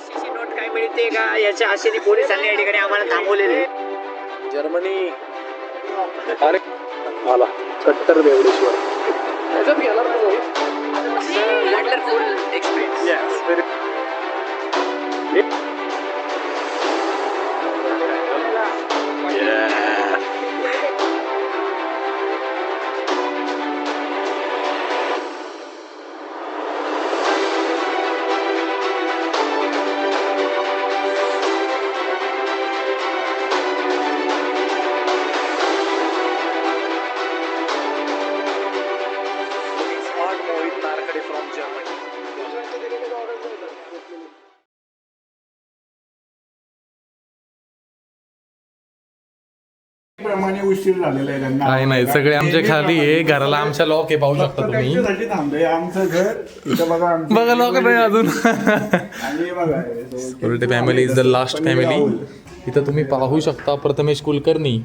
500ची note काय मिळते का याच्या आशेने पोलिसांनी या ठिकाणी आम्हाला थांबवलेले. जर्मनी अरे आला कट्टर बेवडेश्वर त्याच्यात गेला ना वंडरफुल एक्सपिरियन्स. प्रमाणे उशीर झालेला आहे त्यांना. काय नाही सगळे आमच्या खाली आहे घराला आमच्या लॉक आहे पाहू शकता तुम्ही. त्यांच्यासाठी थांबलंय आमचं घर इथं बघा. आमचं बघा लॉक नाही अजून. आणि बघा Sorate family is the last family. इथं तुम्ही पाहू शकता प्रथमेश कुलकर्णी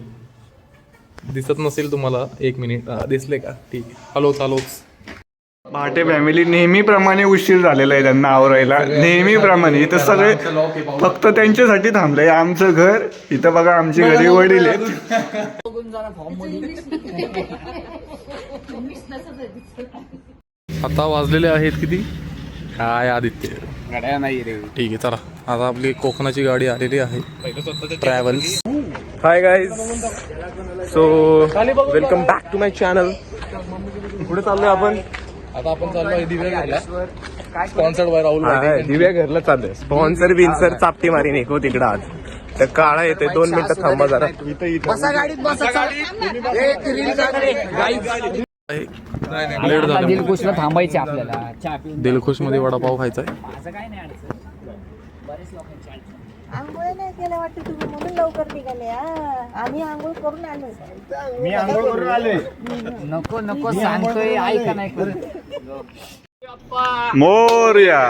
दिसत नसेल तुम्हाला. एक मिनिट दिसले का? ठीक आहे हॅलो चालोच. भाटे फॅमिली नेहमीप्रमाणे उशीर झालेला आहे त्यांना आवरायला. नेहमीप्रमाणे इथं सगळे फक्त त्यांच्यासाठी थांबलंय. आमचं घर इथं बघा. आमची घरी वडील आहेत. आता वाजलेले आहेत किती काय आदित्य गाड्या नाही रे. ठीक आहे चला आता आपली कोकणाची गाडी आलेली आहे travels. Hi guys so welcome back to my channel. पुढे चाललोय आपण. आता आपण चाललोय दिव्या घरला. Sponsored by Rahul. दिव्या घरला चाललंय. स्पॉन्सर बिन्सर चापटी मारी नको तिकडं आज. तर काळा येते 2 मिनिटं थांबा जरा. लेट झालं. दिलखुशला थांबायचे आपल्याला. चहा पिऊन दिलखुश मध्ये वडापाव खायचा आहे. असं काय नाही अडचण. बरेच लोकांची अडचण. आंघोळ नाही केलं वाटतं तुम्ही म्हणून लवकर निघाले. आम्ही आंघोळ करून आलो. मी आंघोळ करून आलोय. नको नको सांगतोय ऐका नाही करत. मोरया.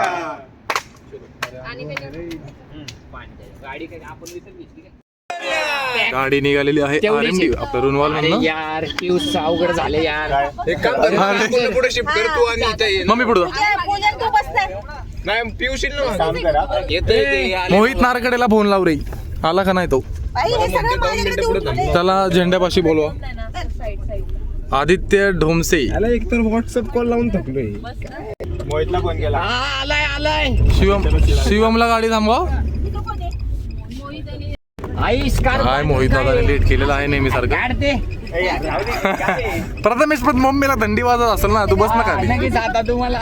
गाडी काय आपण विकत घेतली का? गाडी निघालेली आहे RMD आपलं रुनवाल म्हणून. यार पिऊस अवघड झाले यार. एक काम कर पुढे शिफ्ट कर तू आणि इथे ये. मम्मी पुढं पूजन तू बसताय. नाही पिऊशील ना येते. मोहित नारकडेला फोन लाव रे. आला का नाही तो? बाई, हे सगळं माझ्याकडे देऊन ठेवलंय. त्याला झेंड्यापाशी बोलवा. आदित्य ढोमसे. याला एकतर व्हॉट्सअप कॉल लावून थकलोय. मोहितला फोन केला. शिवमला गाडी थांबवा. काय मोहित दादाने लेट केलेला आहे नेहमी सारखं. काढते प्रथमेश पण मम्मीला थंडी वाजत असेल ना. तू बस ना खाली. नक्कीच आता तुम्हाला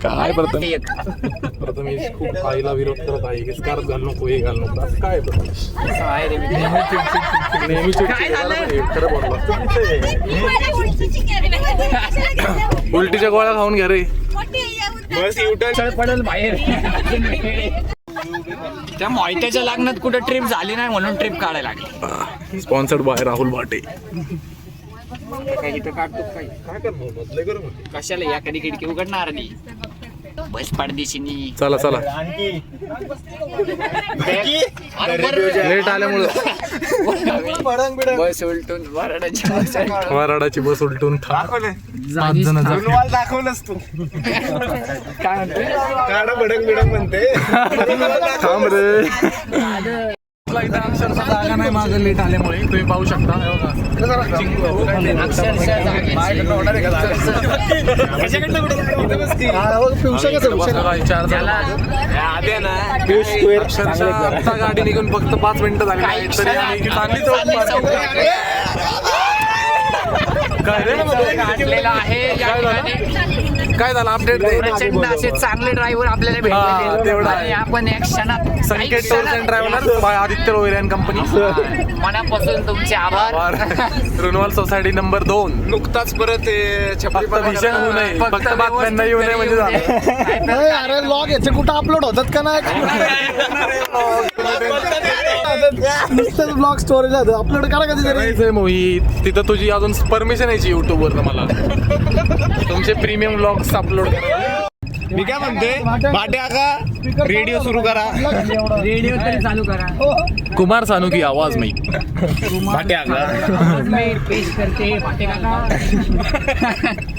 काय प्रथमेश खूप आईला विरोध करत आहे की स्कार्फ घाल नको हे घाल नको. असं काय प्रथमेश नेहमी खरं बोलला. उलटीच्या गोळ्या खाऊन घ्या रे. बस युटर्न पडेल बाहेर. त्या मोहित्याच्या लग्नात कुठे ट्रिप झाली नाही म्हणून ट्रिप काढायला लागली. Sponsored by Rahul Bhate. कशाला या कधी खिडकी उघडणार नाही. बस पडदिशीनी. चला चला लेट आल्यामुळं बस उलटून वराडाची बस उलटून 5 जण दाखवलंस तू. काय म्हणतोय? काढा भडक बिडक म्हणते. थांब रे. इथं अक्षरशः जागा नाही माझं लेट आल्यामुळे. तुम्ही पाहू शकता आता गाडी निघून फक्त 5 मिनिटं झाली आहे तरी आम्ही चांगली काय झालं अपडेट प्रचंड असे चांगले ड्रायव्हर आपल्याला भेटले आणि आपण एक क्षणात Sanket tours and travellers by Aditya Rohire and company. मनापासून तुमचे आभार. Runwal society number 2. नुकताच परत फक्त भीषण होऊ नये फक्त बातम्यांना येऊ नये म्हणजे झालं. अरे लॉग याचे कुठं अपलोड होतात का नाही? ब्लॉग स्टोरेज अपलोड करा कधी. मोहित तिथं तुझी अजून परमिशन यायची युट्यूब वर मला. तुमचे प्रीमियम व्लॉग्स अपलोड करा. मी काय म्हणते भाटे आका रेडिओ सुरू करा. रेडिओ तरी चालू करा. कुमार सानू की आवाज में भाटे आका मैं पेश करते भाटे काका.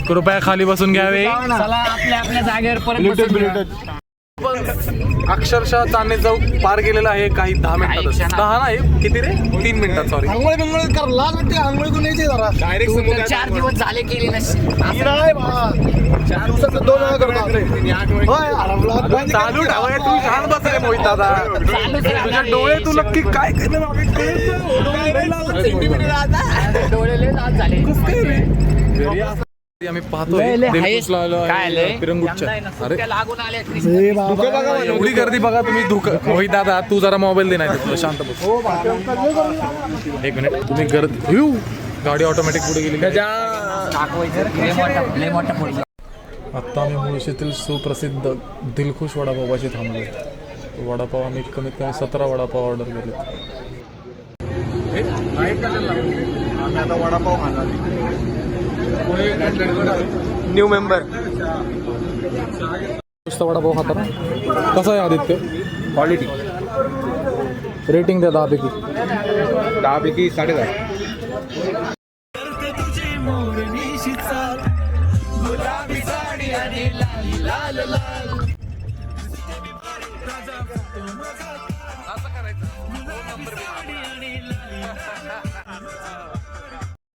कृपया खाली बसून घ्यावे. चला आपल्या आपल्या जागेवर परत बसून घ्या. पण अक्षरशः चांदणी चौक पार केलेला आहे काही 10 मिनिटात. 10 नाही किती रे 3 मिनिटात सॉरी. आंघोळ बिंगोळ कर लाल वाटते आंघोळ कोण यायचे जरा डायरेक्ट तू तर 4 दिवस झाले केली नसते. नाही बा 4 दिवसात 2 वेळा करतो होय अरे चालू ठेवाय तू छान बस रे मोहित दादा. तुझ्या डोळे तू नक्की काय डोळे लय लाल झाले. आम्ही पाहतोय दिलखुशला आलोय, काय आलंय? पिरंगुटच्या. अरे त्या लागून आले एवढी गर्दी बघा तुम्ही. मोहित दादा तू जरा मोबाईल दे नाही तुला शांत बस. एक मिनिट तुम्ही गर्दी गाडी ऑटोमॅटिक पुढे गेली. आता आम्ही मुळशीतील सुप्रसिद्ध दिलखुश वडापावाशी थांबलोय. वडापाव आम्ही कमीत कमी 17 वडापाव ऑर्डर केले. आम्ही आता वडापाव खाणार. New member. नुसता वडापाव खाता ना. कसा आहे आदित्य? क्वालिटी रेटिंग द्या 10 पैकी. 10 पैकी 10.5.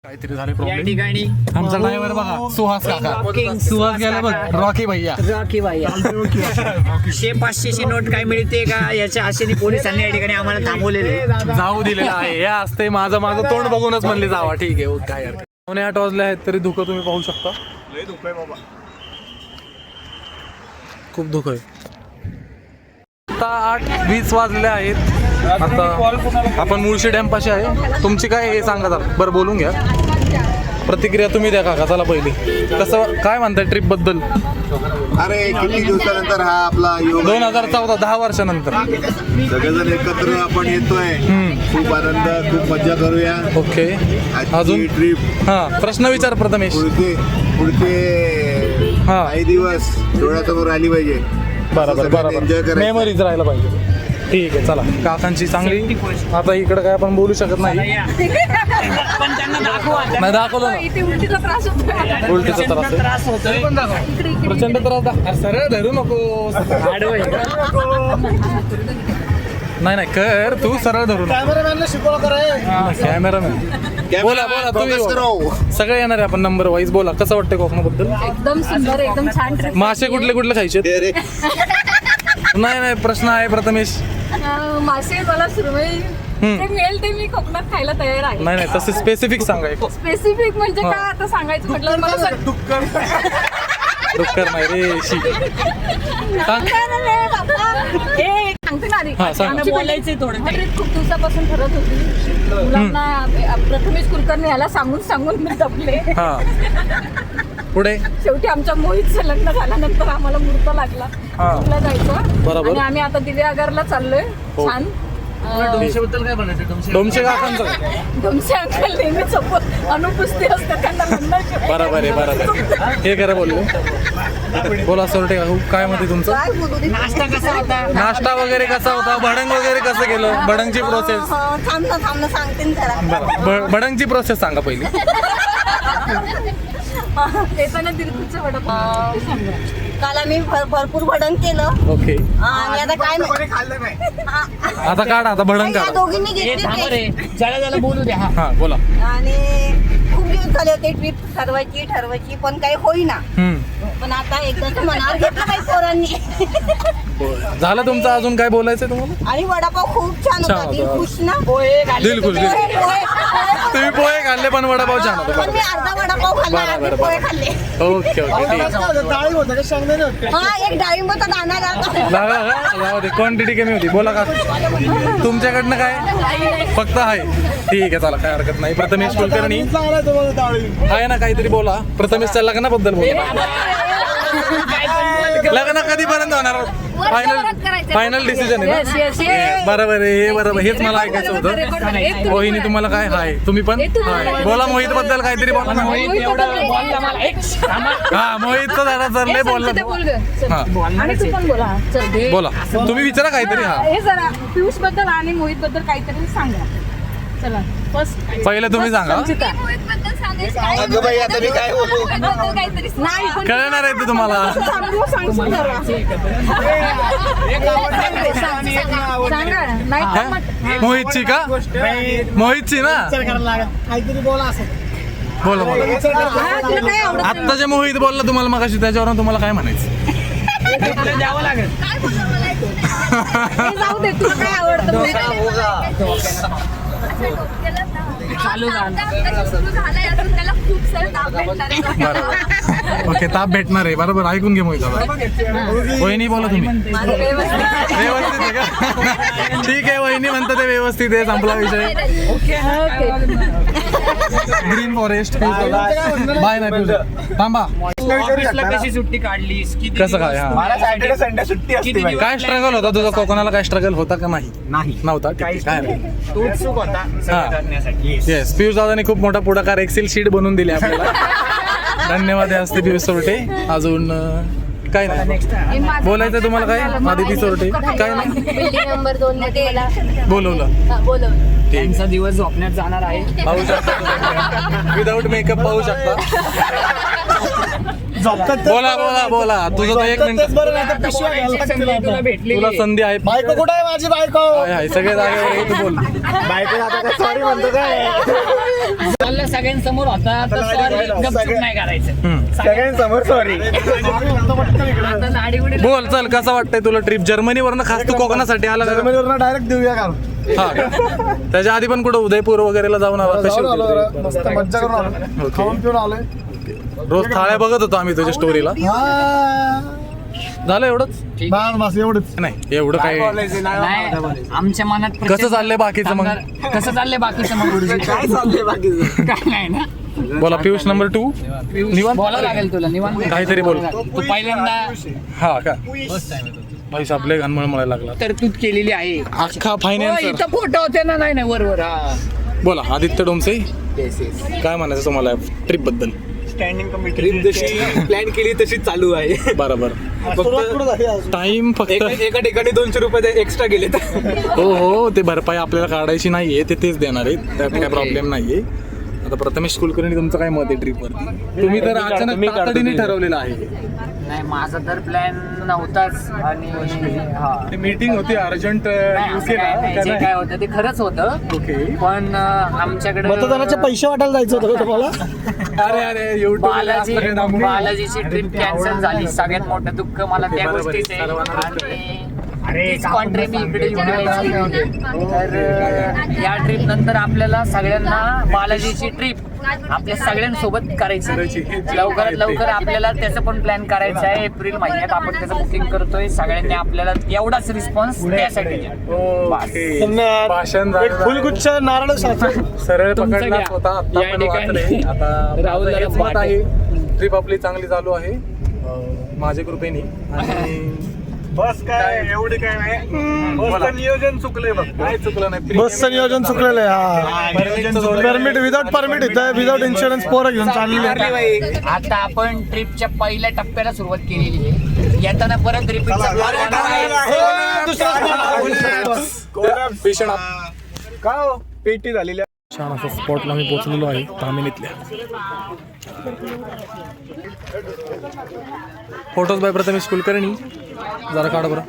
काहीतरी झाले या प्रॉब्लेम. ठिकाणी आमचा ड्रायव्हर बघा सुहास काका. सुहास गेला बघ. रॉकी भैया. राखी भाई 100-500ची नोट काय मिळते का याच्या आशेने पोलिसांनी या ठिकाणी आम्हाला थांबवलेले. जाऊ दिलेला आहे. हे असते माझं तोंड बघूनच म्हणले जावा. ठीक आहे ओके. काय यार 9:08 वाजले आहेत तरी धुकं तुम्ही पाहू शकता. लय दुखय बाबा. खूप धुकं आहे. आता 8:20 वाजले आहेत. आता आपण मुळशी डॅम पाशी आहे. तुमची काय हे सांगा जरा. बरं बोलून घ्या. प्रतिक्रिया तुम्ही द्या काका. चला पहिली कसं काय म्हणताय ट्रिप बद्दल? अरे किती दिवसानंतर हा आपला योग 2014 10 वर्षानंतर सगळेजण एकत्र आपण येतोय. खूप आनंद खूप मज्जा करूया. ओके. अजून ट्रिप हा प्रश्न विचार प्रथमेश. पुढचे हा काही दिवस डोळ्यासमोर आली पाहिजे. बरोबर एन्जॉय बरोबर. करायचं. मेमरीज राहायला पाहिजे. ठीक आहे चला. काकांची चांगली. आता इकडे काय आपण बोलू शकत नाही. पण त्यांना दाखवा. नाही दाखवलं ना. इथे उलटीचा त्रास होतो. उलटीचा त्रास आहे. त्रास होतोय. प्रचंड त्रास दाखव. सरळ धरू नको. नाही कर तू सरळ धरू नको. कॅमेरामॅनला शिकवलं करे कॅमेरामॅन बोला तुम्ही Focus करो. बोला. सगळे येणार आहे आपण नंबर वाईज. बोला कसं वाटतंय कोकणाबद्दल? एकदम सुंदर एकदम छान ट्रिप. मासे कुठले खायचे? रे नाही प्रश्न आहे प्रथमेश. मासे मला सुरमई जे मिळेल ते मी कोकणात खायला तयार आहे. नाही तसे स्पेसिफिक सांगा. स्पेसिफिक म्हणजे काय आता सांगायचं म्हटलं मला डुक्कर नाही रे शी. सांग. सांगते ना आधी. हा, सांग. आमची बोलायचे थोडं ट्रिप खूप दिवसापासून ठरत होती. मुलांना प्रथमेश कुलकर्णी याला सांगून मी दबले. हा पुढे शेवटी आमच्या मोहितचं लग्न झाल्यानंतर आम्हाला मुहूर्त लागला तुला जायचं. बरोबर. आणि आम्ही आता दिव्यागरला चाललोय. हो. छान. डोमशे काकांचं तुमचे अंकल नेहमी सोबत अनुपस्थित असतात त्यांना म्हणणं बरोबर आहे बरोबर. हे खरं बोललो. बोला सोरटे काय म्हणते तुमचं? नाश्ता कसा होता? नाश्ता वगैरे कसा होता? भडंग वगैरे कसं केलं? भडंगची प्रोसेस. थांबणं सांगते ना जरा. भडंगची प्रोसेस सांगा पहिली. येताना दिलखुशचं वडापाव. काल आम्ही भरपूर भडंग केलं. ओके. आणि आता काय आता काढा. आता भडंग या काढा. दोघींनी हे थांब घेतली रे. ज्याला बोलू द्या. हा बोला. आणि खूप दिवस झाले होते ट्रिप ठरवायची पण काही होईना. पण आता एकदा मनावर घेतलं काही पोरांनी. झालं तुमचं. अजून काय बोलायचंय तुम्हाला? आणि वडापाव खूप छान छान होता. होता. दिलखुश ना. दिलखुश. तुम्ही पोहे खाल्ले पण वडापाव छान होता. पण मी अर्धा वडापाव खाल्ला. बरोबर, अर्धे पोहे खाल्ले. ओके ठीक आहे. डाळी होतं का शेंगदाणे होते हा एक डाळिंबाचा दाना लागला. जाऊ दे. क्वांटिटी कमी होती. बोला का तुमच्याकडनं काय? फक्त आहे. ठीक आहे चला काय हरकत नाही. प्रथमेश कुलकर्णी चांगला तुम्हाला डाळी आहे ना काहीतरी बोला. प्रथमेशच्या लग्नाबद्दल बोला. लग्न कधीपर्यंत होणार? फायनल डिसिजन आहे ना? बरोबर आहे. हे बरोबर. हेच मला ऐकायचं होतं. मोहिनी तुम्हाला काय हाय? तुम्ही पण हाय. बोला मोहित बद्दल काहीतरी बोला. एवढं वेळ बोलला मला. एक थांबा. हा मोहितचं जरा चाललंय बोलला. हा आणि तू पण बोला. चल दे. बोला तुम्ही विचारा काहीतरी. हा हे जरा पियुष बद्दल आणि मोहित बद्दल काहीतरी सांगा. चला पहिले तुम्ही सांगा. अगं बाई आता मी काय बोलू. नाही पण कळणार आहे ते तुम्हाला. सांगशील जरा. सांगा नाही तर मग- मोहितची का? मोहितची ना. काहीतरी बोला असं. बोला बोला. हा, तुला काय आवडत नाही? आता जे मोहित बोलला तुम्हाला मगाशी त्याच्यावरून तुम्हाला काय म्हणायचं? द्यावं लागेल. हे जाऊ दे तुला काय आवडतं चालू बरोबर. ओके ताप भेटणार आहे बरोबर. ऐकून घे मोहित दादा. वहिनी बोला तुम्ही. व्यवस्थित आहे का? ठीक आहे वहिनी म्हणतात ते व्यवस्थित आहे. संपला विषय. ग्रीन फॉरेस्ट बाय नाही पिऊ. थांबा. ऑफिसला कशी सुट्टी काढलीस? किती कसं काय? हा. मला सॅटर्डे संडे सुट्टी असते किती दिवस? काय स्ट्रगल होता तुझा कोकणाला? काय स्ट्रगल होता का नाही? नव्हता. ठीक आहे. काय नाही. तो उत्सुक होता सगळं करण्यासाठी. येस पियुष दादाने खूप मोठा पुढाकार एक्सेल शीट बनवून दिली आपल्याला. धन्यवाद आहे असते पियुष सोरटे. अजून काय नाही बोलायचं तुम्हाला? काय आदिती सोरटे काय नाही बिल्डिंग नंबर 2 मध्ये मला बोलवलं. बोलवलं. त्यांचा दिवस झोपण्यात जाणार आहे. पाहू शकता विदाऊट मेकअप पाहू शकता. बोला बोला बोला. तुझं तर 1 मिनिट. तुला भेटली तुला संधी आहे. बायको कुठे आहे माझी बायको? आहे सगळे जागे तू बोल. बायको आता काय सॉरी म्हणतो काय? सगळ्यांसमोर होता तर सॉरी गपचूप नाही करायचं. सगळ्यांसमोर सॉरी. आता नाडी उडी बोल चल कसं वाटतंय तुला ट्रिप? जर्मनीवरनं खास तू कोकणासाठी आला का? जर्मनीवरून डायरेक्ट देऊया का? हा का? त्याच्या आधी पण कुठं उदयपूर वगैरेला जाऊन आला? कशी जाऊन आलो होती जरा, trip? मस्त मज्जा करून आलो. ओके. खाऊन पिऊन आलोय. रोज थाळ्या बघत होतो आम्ही तुझ्या स्टोरीला. झालं एवढंच? बस एवढंच. नाही एवढं काय. नाही आमच्या मनात कसं चाललंय बाकीचं मग? कसं चाललंय बाकीचं मग गुरुजी? काय चाललंय बाकीचं? काय नाही ना. बोला पियुष नंबर 2 निवांत बोलावं लागेल तुला निवांत. काहीतरी बोल. तू पहिल्यांदा हा का? भाई सापले घाण मळमळायला लागला. तरतूद केलेली आहे. अख्खा हो, फायनान्सर. इथं फोटो होते ना. नाही नाही वरवर. हा बोला आदित्य डोमसे काय म्हणायचं तुम्हाला ट्रिप बद्दल? ट्रिप जशी प्लॅन केली तशी चालू आहे. बरोबर. फक्त टाइम फक्त एका ठिकाणी 200 रुपये एक्स्ट्रा गेले. हो हो ते भरपाई आपल्याला काढायची नाहीये. ते तेच देणार आहेत. त्यात काय प्रॉब्लेम नाहीये. आता प्रथमेश कुलकर्णी तुमचं काय मत आहे ट्रिपवर? तुम्ही तर अचानक तातडीने ठरवलेलं आहे. नाही माझा तर प्लॅन नव्हताच. आणि हा मीटिंग होती अर्जंट नाही, असं काय नाही. जे काय होतं ते खरंच होतं. ओके. पण आमच्याकडे मतदानाचे पैसे वाटायला जायचं होतं का तुम्हाला? अरे अरे बालाजीची ट्रिप कॅन्सल झाली. सगळ्यात मोठं दुःख मला त्या गोष्टीच आहे. आणि तीच कॉन्ट्री मी इकडे येऊन यायची. तर या ट्रिप नंतर आपल्याला सगळ्यांना बालाजीची ट्रिप आपल्या सगळ्यांसोबत करायची. लवकरात लवकर आपल्याला त्याचं पण प्लॅन करायचं आहे. एप्रिल महिन्यात आपण त्याचं बुकिंग करतोय. सगळ्यांनी आपल्याला एवढाच रिस्पॉन्स द्यासाठी. भाषण एक फुलगुच्छ नारळ सरळ पकडला होता. आता या पण ठिकाणी वाचलंय. आता राहुल माझं दादा हेच मत पाटे. आहे ट्रिप आपली चांगली चालू आहे माझ्या कृपेने. आणि बस काय एवढे काय नाही. बसचं नियोजन चुकलंय बघ. काय चुकलं नाही. बसचं नियोजन चुकलेलं आहे. परमिट विदाउट परमिट इथं विदाउट इन्शुरन्स पोरं घेऊन चाललेली आहे. आता आपण ट्रिपच्या पहिल्या टप्प्याला सुरुवात केलेली आहे. येताना परत रिपीट भीषण का हो? पेटी झालेली छान असं स्पॉटला मी पोहोचलेलो आहे तामिनीतल्या. Photos by Prathamesh Kulkarni. जरा काढा बरं.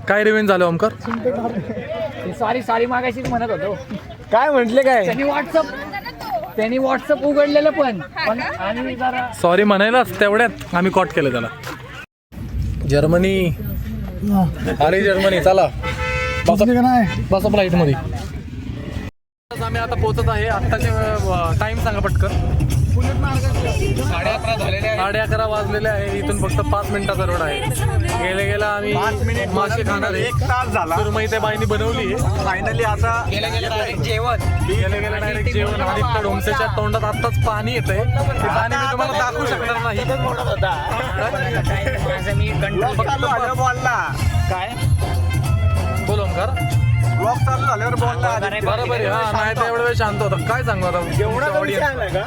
काय रिव्हेंज झालं ओमकार? सॉरी मागाशीच म्हणत होतो. काय म्हटले काय? त्यांनी व्हॉट्सअप उघडलेलं पण आणि जरा सॉरी म्हणायलाच तेवढ्यात आम्ही कॉट केलं त्याला. जर्मनी अरे जर्मनी चला बसा फ्लाईट मध्ये. आम्ही आता पोहोचत आहे. आत्ताचे टाइम सांगा पटकन. 11:30 वाजलेले आहे. इथून फक्त 5 मिनिटाचा रोड आहे. गेल्या आम्ही मासे खाणार आहे. 1 तास झाला. सुरमई त्या बाईने बनवली आहे. फायनली आता गेल्या डायरेक्ट जेवण. गेल्या डायरेक्ट जेवण. आदित्य डोमसेच्या तोंडात आत्ताच पाणी येतंय. ते पाणी मी तुम्हाला दाखवू शकणार नाही. माझं मी कंट्रोल झाल्यावर बोलला. काय बोल ओमकार. ब्लॉग चालू झाल्यावर बोलला. बरोबर आहे. हा नाही तर एवढा वेळ शांत होता. काय सांगू आता जेवणाचा विषय आला का?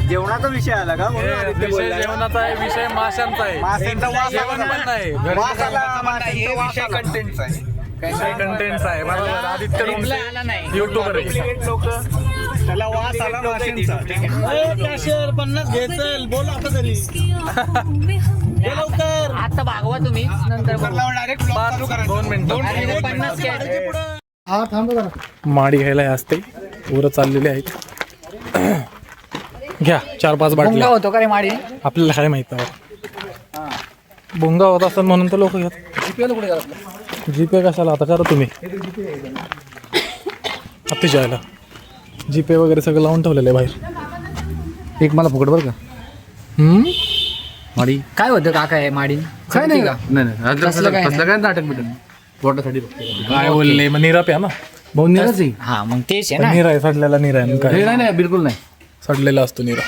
जेवणाचा विषय आला का? म्हणून आदित्य विषय बोलला. जेवणाचा आहे. विषय माशांचा आहे. माशांचा वास जेवण आला पण नाही. वास आला, माशांचा वास आला. कंटेंटचा आहे. काही कंटेंट आहे बरोबर. आदित्य डोंगसे आला नाही युट्यूबर आहे. त्याला वास आला माशांचा. 50 घ्यायचं बोल आता तरी लवकर. आता भागवा तुम्ही नंतर बघू. 2 मिनिटं. आणि 50 घ्यायचे. हा थांब जरा. माडी घ्यायला हे असते उरं चाललेले आहेत. घ्या 4-5 भोंगा बाटल्या. होतो का रे माडी? आपल्याला काय माहित आहे भोंगा होत असतात म्हणून तर लोक घेत. जीपे कशाला आता करा तुम्ही. अतिशय यायला जीपे वगैरे सगळं लावून ठेवलेलं आहे बाहेर. एक मला फुकट बरं का माडी. काय होतं काका हे माडी? काय नाही का? नाही कसलं काय कसलं काय नाटक बिटक पोटासाठी काय बोलले मग निरा प्या ना. भाऊ निराच आहे. हा मग तेच आहे ना. निरा आहे सडलेला निरा आहे. काय हे नाही बिलकुल नाही. सडलेला असतो निरा.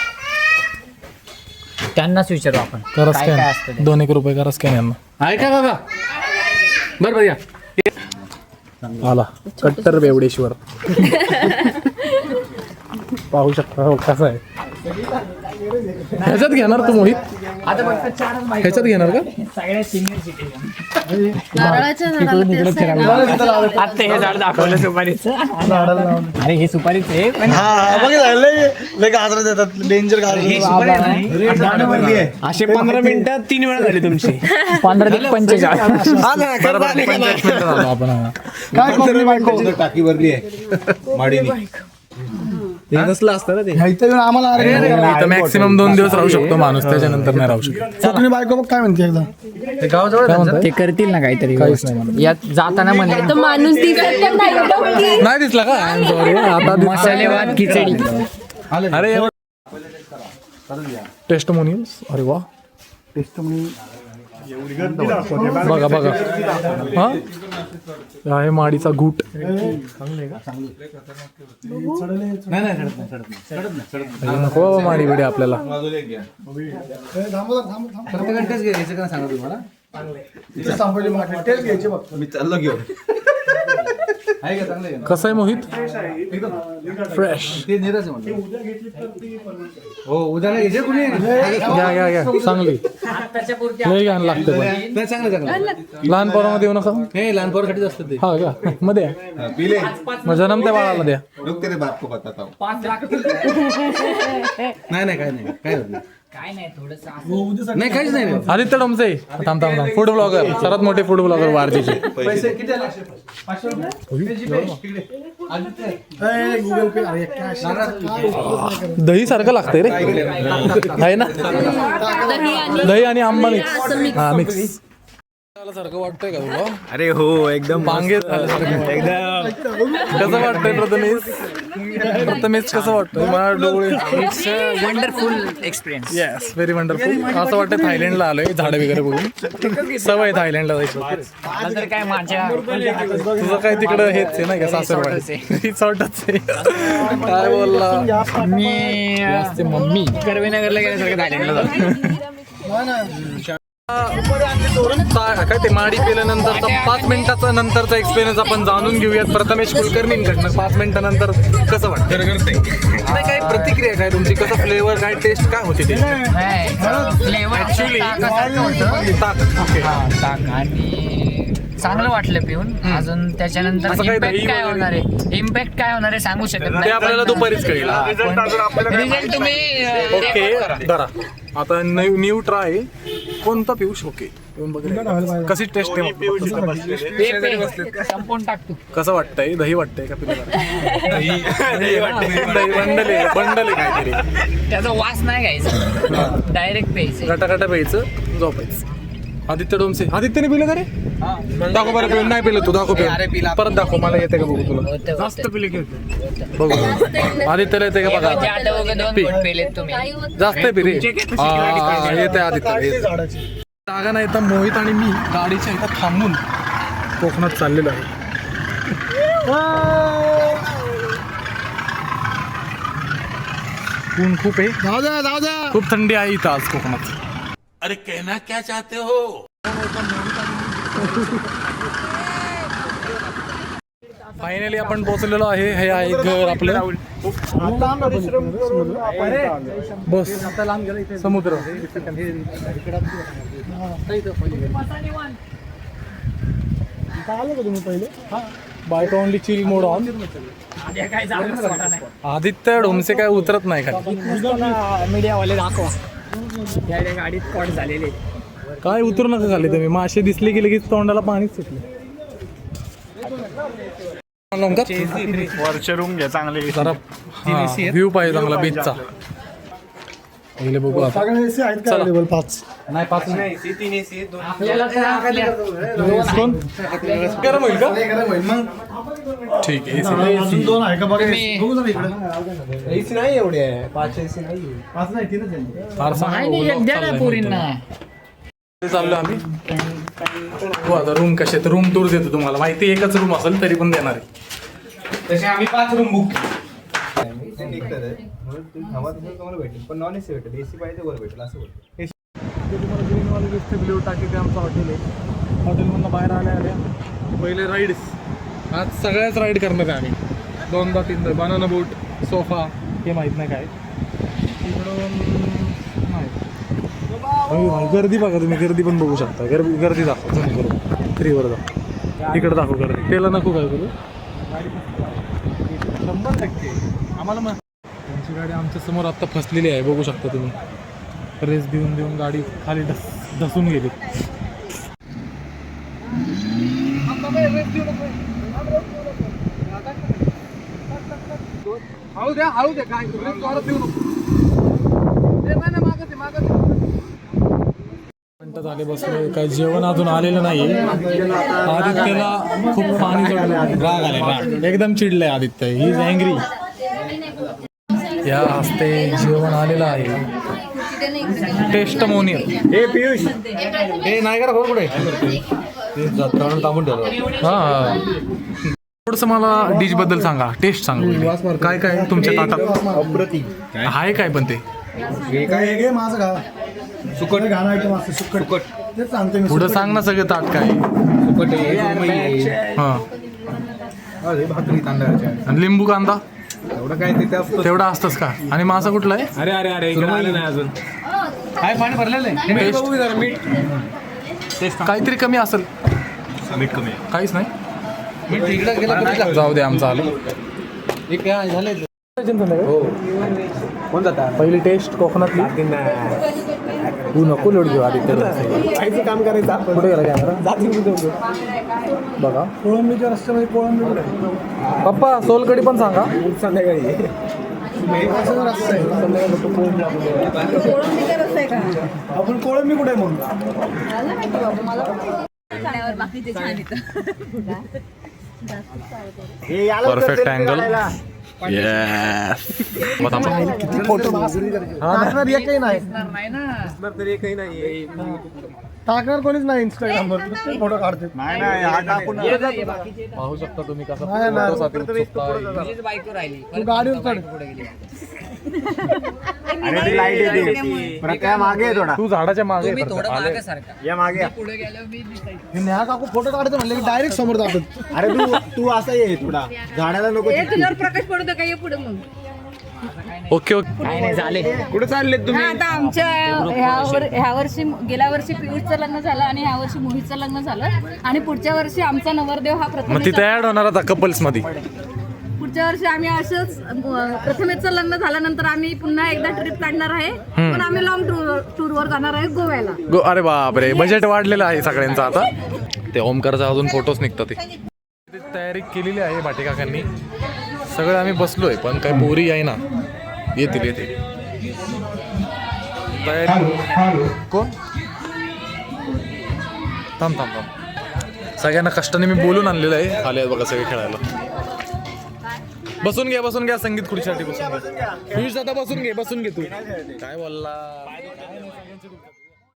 त्यांनाच विचारू आपण करस काय काय असतं काय ते. 2-1 रुपये करस काय यांना. आहे का काका बरं या आला कट्टर बेवडेश्वर. पाहू शकता हो कसा आहे. ह्याच्यात घेणार तू मोहित? आता फक्त 4च बाईक ह्याच्यात घेणार का? सगळ्या सिनियर सिटीजन. नारळाच्या झाडाला आता हे झाड दाखवलं सुपारीचं. अरे हे सुपारीच आहे पण हा बघ लय गाजर देतात डेंजर गाजर. असे 15 मिनिटात 3 वेळा झाले तुमचे. 15 ते 45. आपण काय कोकणी बायको टाकी भरली आहे माडीने. ते कसलं असतं ना ते. इथं येऊन आम्हाला अरे मॅक्सिमम 2 दिवस राहू शकतो माणूस त्याच्यानंतर नाही राहू शकत. कोकणी बायको बघ काय म्हणते एकदा. काय म्हणतात? ते करतील ना काहीतरी. काहीच नाही म्हणत. यात जाताना म्हणजे तर माणूस दिसत पण नाही डोंगी. नाही दिसला का? सॉरी आता मसाले भात खिचडी. अरे टेस्टमोनियल्स. अरे वा बघा बघा हा आहे माडीचा घूट. नको बाबा माडी बिडी आपल्याला. मी चाललो घेऊन. कसं आहे मोहित? फ्रेश. हो उद्या घ्यायचे कुणी घ्या चांगली लय घ्यायला लागते पण. नाही चांगलं लहान पोरांना देऊ नका. हे लहान पोरासाठी असतं ते. हा का मध्ये पिले मग जन्म त्या बाळाला द्या. लोक तेरे बाप को बताता हूँ. 5 लाख. नाही काय नाही काय होत नाही. काय नाही थोडस नाही काहीच नाही. आदित्य डोमसे थांब फूड ब्लॉगर सर्वात मोठे फूड ब्लॉगर वारजेचे. गुगल पे अरे कॅश. दही सारखं लागतंय रे आहे ना. दही आणि आंबा मिक्स. हा मिक्स सारखं वाटतंय का तुला? अरे हो एकदम बांगे एकदम कसं वाटतंय प्रथमेश कसं वाटतंय? मला डोळे it's wonderful experience. Yes very wonderful. असं वाटतं थायलंडला आलोय झाडं वगैरे बघून. सवय थायलंडला जायचं. मला तर काय माझ्या तुझं काय तिकडं हेच आहे ना का सासरवाडी? हीच वाटत काय बोलला मी मम्मी. कर्वेनगरला गेल्यासारखं थायलंडला जातो. काय ते माडी पेल्यानंतरचा 5 मिनिटाचा नंतरचा एक्सपिरियन्स आपण जाणून घेऊयात प्रथमेश कुलकर्णींकडनं. 5 मिनिटानंतर कसं वाटतं? नाही काय प्रतिक्रिया काय तुमची? कसं फ्लेवर काय टेस्ट काय होते ते? फ्लेवर ऍक्च्युली ताक. ओके ताक आणि चांगलं वाटलं पिऊन. अजून त्याच्यानंतर असं काही इम्पॅक्ट दही काय वगैरे? होणार आहे इम्पॅक्ट काय होणार आहे सांगू शकत ते नाही. आपल्याला दुपारीच कळेल. रिझल्ट तुम्ही ओके धरा आता न्यू ट्राय कोणता पिऊ शोके कशी टेस्ट आहे? संपून टाकतो. कसं वाटतंय? दही वाटतंय का पिल्याला? दही बंडल आहे काहीतरी. त्याचा वास नाही घ्यायचा डायरेक्ट प्यायचं. गटागटा प्यायचं झोपायचं. आदित्य डोमसे आदित्यने पिलं का रे? दाखव बरं पिऊन. नाही पिलं तू दाखव पिऊन परत दाखव मला येते का बघू तुला. जास्त पिले बघू आदित्यला येते का बघा. 2 घोट पेलेत तुम्ही. जास्त आहे पिरे. येते आदित्य. जागा नाही तर मोहित आणि मी गाडीच्या इथं थांबून कोकणात चाललेलो आहे. ऊन खूप आहे. जाऊ द्या खूप थंडी आहे इथं आज कोकणात. अरे कहना क्या चाहते हो? फायनली आपण पोहोचलेलो आहे. हे आहे घर आपलं. बस समुद्र. आलं का तुम्ही पहिले bike only chill mode on. काय झालं स्वतः नाही. आदित्य डोमसे काय उतरत नाही खाली. मीडियावाले दाखवा या गाडीत कॉट झालेले. काय उतरू नका खाली तुम्ही. मासे दिसले की लगेच तोंडाला पाणीच सुटले. वरचे रूम घ्या चांगले. जरा व्ह्यू पाहिजे चांगला बीचचा. पहिले बघू आता. सगळे AC आहेत का अवेलेबल? 5 नाही 5 नाही, 3 AC, 2 आपल्याला त्या आपल्या गरम होईल का? गरम होईल मग. ठीक आहे. अजून 2 आहे का बघा. तुम्ही- बघू जरा इकडे. AC नाही एवढे आहे, 5 AC नाही. 5 नाही 3च आहे. फारसा नाही नाही, एक द्या ना पोरींना. चाललो आम्ही. हो आता रूम कसे आहेत. रूम टूर देतो तुम्हाला. माहिती एकच रूम असेल तरी पण देणार आहे. तसे आम्ही 5 रूम बुक तुम्हाला भेटेल, पण नॉन AC भेटेल. AC पाहिजे वर भेटेल असं बोलतो. तुम्हाला ग्रीनवाले दिसते ब्ल्यू टाकी ते आमचं हॉटेल आहे. हॉटेलमधनं बाहेर आल्या पहिले राईड्स. आज सगळ्याच राईड करणार आहे आम्ही. 2दा 3दा बनाना बोट, सोफा हे माहीत नाही काय. इकडून नाही. भाई गर्दी बघा तुम्ही. गर्दी पण बघू शकता. गर्दी दाखव. जम करू 3वर जा. इकडे दाखव गर्दी. त्याला नको काय करू. 100% आम्हाला मग त्यांची गाडी आमच्या समोर आत्ता फसलेली आहे. बघू शकता तुम्ही. रेस देऊन देऊन गाडी खाली धसून गेली. मिनिटं झाले बसलो. काय जेवण अजून आलेलं नाही. आदित्यला खूप पाणी चढलं. राग आले. राग एकदम चिडलंय आदित्य. He is angry. या हस्ते जेवण आलेलं आहे. टेस्टमोनियल. हे पियुष हे नाही करा बरोबर आहे. थांबून ठेवलं. हां थोडंसं मला डिश बद्दल सांगा. टेस्ट सांगा. काय काय तुमच्या ताटात अप्रतिम आहे काय पण ते. हे काय हे घे माझं गाव. सुकट गाणं ऐकलं माझं सुकट. तेच सांगते मी. पुढं सांग ना सगळं ताट काय. सुकट आहे, सुरमई आहे. हां अरे भाकरी तांदळाच्या. आणि लिंबू कांदा एवढं काय तिथे असतं. तेवढा असतंच का. आणि मासा कुठला आहे. अरे अरे अरे इकडे आलं नाही अजून. काय पाणी भरलेलं आहे. मीठ बघू जरा. मीठ काहीतरी कमी असेल. मीठ कमी काहीच नाही. मीठ इकडे गेलं. जाऊ दे आमचं आलं. हे काय झालंय. हो कोण जाता पहिली टेस्ट कोकणातली. तू नको लोड घेऊ आदित्य. काहीच काम करायचं आपण. कुठे गेला कॅमेरा. बघा कोळंबीच्या रस्त्यामध्ये कोळंबी कुठे आहे? पप्पा सोलकडी पण सांगा. संध्याकाळी कोळंबीचा रस्ता आहे का? आपण कोळंबी कुठे आहे म्हणून. Perfect angle. येस. टाकणार एकही नाही. काही नाही. टाकणार कोणीच नाही इंस्टाग्रामवर. फोटो काढते. नाही हा टाकून पाहू शकता तुम्ही कसं नाही, नाही. फोटोसाठी उत्सुकता आहे. तुझीच बायको राहिली. तू गाडीवर चढ. पुढे गेली. अरे ती लाईट येते. परत काय मागे आहे थोडा. तू झाडाच्या मागे तुम्ही आहे थोडं फक्त. मागे सारखा. या मागे या. पुढे गेल्यावर मी दिसायचं. हे नेहा काकू फोटो काढते म्हणले की डायरेक्ट समोर जातात. अरे तू असा ये थोडा. झाडाला नको. तुझ्यावर प्रकाश पडतो का ये पुढे मग. Okay okay. काय नाही झाले. कुठे चालले तुम्ही. आता आमच्या ह्या वर्षी गेल्या वर्षी पियुषचं लग्न झालं आणि ह्या वर्षी मोहितचं लग्न झालं आणि पुढच्या वर्षी आमचा नवरदेव हा मग तिथे ऍड होणार आता कपल्स मध्ये. पुढच्या वर्षी आम्ही असंच प्रथमेशचं लग्न झाल्यानंतर आम्ही पुन्हा एकदा ट्रिप काढणार आहे. पण आम्ही लॉंग टूरवर जाणार आहे गोव्याला. अरे बापरे बजेट वाढलेलं आहे सगळ्यांचं आता. ते ओमकारचा अजून फोटोज निघतात. ते तयारी केलेली आहे भाटेकाकांनी. सगळं आम्ही बसलोय पण काही पोरी आहे ना. येतील तयारी. कोण थांब. सगळ्यांना कष्टाने मी बोलून आणलेलं आहे. खाली आहेत बघा सगळे खेळायला. बसून घ्या संगीत खुर्चीसाठी बसून घ्या. पियुष दादा बसून घे तू. काय बोलला.